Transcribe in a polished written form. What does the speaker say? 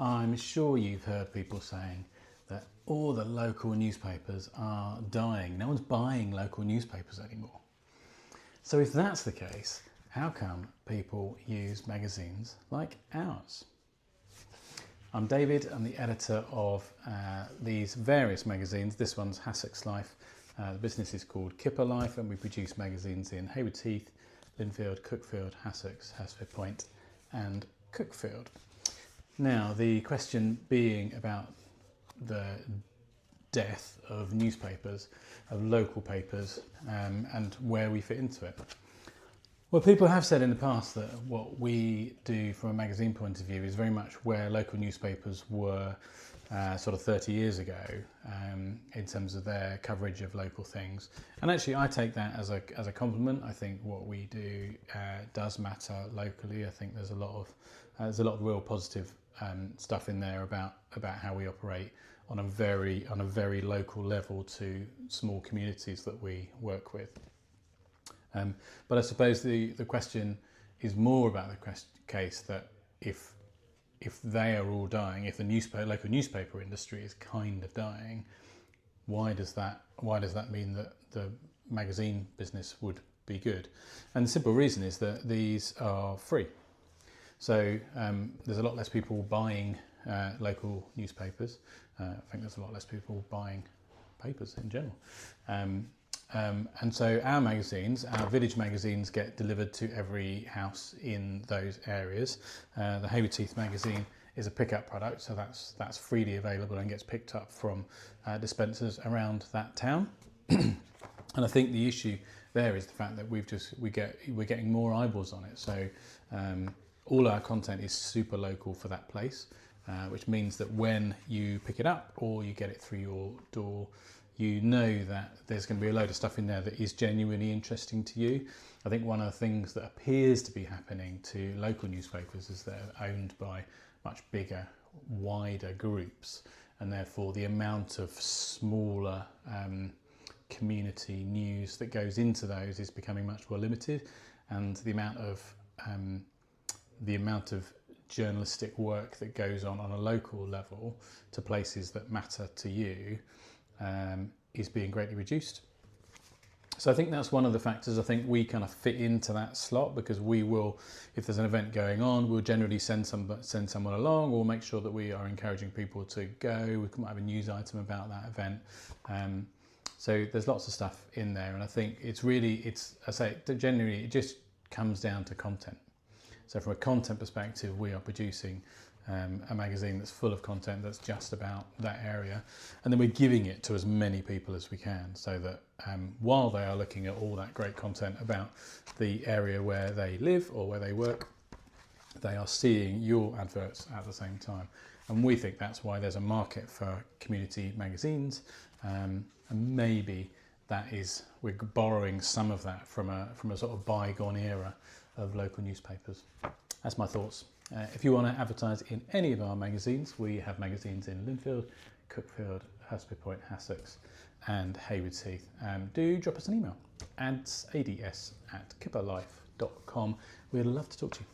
I'm sure you've heard people saying that all the local newspapers are dying. No one's buying local newspapers anymore. So if that's the case, how come people use magazines like ours? I'm David, I'm the editor of these various magazines. This one's Hassocks Life. The business is called Kipper Life, and we produce magazines in Haywards Heath, Lindfield, Cuckfield, Hassocks, Hurstpierpoint and Cuckfield. Now, the question being about the death of newspapers, of local papers, and where we fit into it. Well, people have said in the past that what we do from a magazine point of view is very much where local newspapers were sort of 30 years ago in terms of their coverage of local things. And actually I take that as a compliment. I think what we do does matter locally. I think there's a lot of real positive stuff in there about how we operate on a very local level to small communities that we work with. But I suppose the question is more about the case that if they are all dying, if the local newspaper industry is kind of dying, why does that mean that the magazine business would be good? And the simple reason is that these are free. So there's a lot less people buying local newspapers. I think there's a lot less people buying papers in general. And so our magazines, our village magazines, get delivered to every house in those areas. The Haywards Heath magazine is a pick-up product, so that's freely available and gets picked up from dispensers around that town. And I think the issue there is the fact that we're getting more eyeballs on it. So all our content is super local for that place, which means that when you pick it up or you get it through your door, you know that there's going to be a load of stuff in there that is genuinely interesting to you. I think one of the things that appears to be happening to local newspapers is they're owned by much bigger, wider groups, and therefore the amount of smaller community news that goes into those is becoming much more limited, and the amount of journalistic work that goes on a local level to places that matter to you is being greatly reduced. So I think that's one of the factors. I think we kind of fit into that slot because we will, if there's an event going on, we'll generally send someone along. We'll make sure that we are encouraging people to go. We might have a news item about that event. So there's lots of stuff in there, and I think generally it just comes down to content. So from a content perspective, we are producing a magazine that's full of content that's just about that area, and then we're giving it to as many people as we can, so that while they are looking at all that great content about the area where they live or where they work, they are seeing your adverts at the same time. And we think that's why there's a market for community magazines, and maybe we're borrowing some of that from a sort of bygone era of local newspapers. That's my thoughts. If you want to advertise in any of our magazines, we have magazines in Lindfield, Cuckfield, Hurstpierpoint, Hassocks and Haywards Heath. Do drop us an email, ads@kipperlife.com. We'd love to talk to you.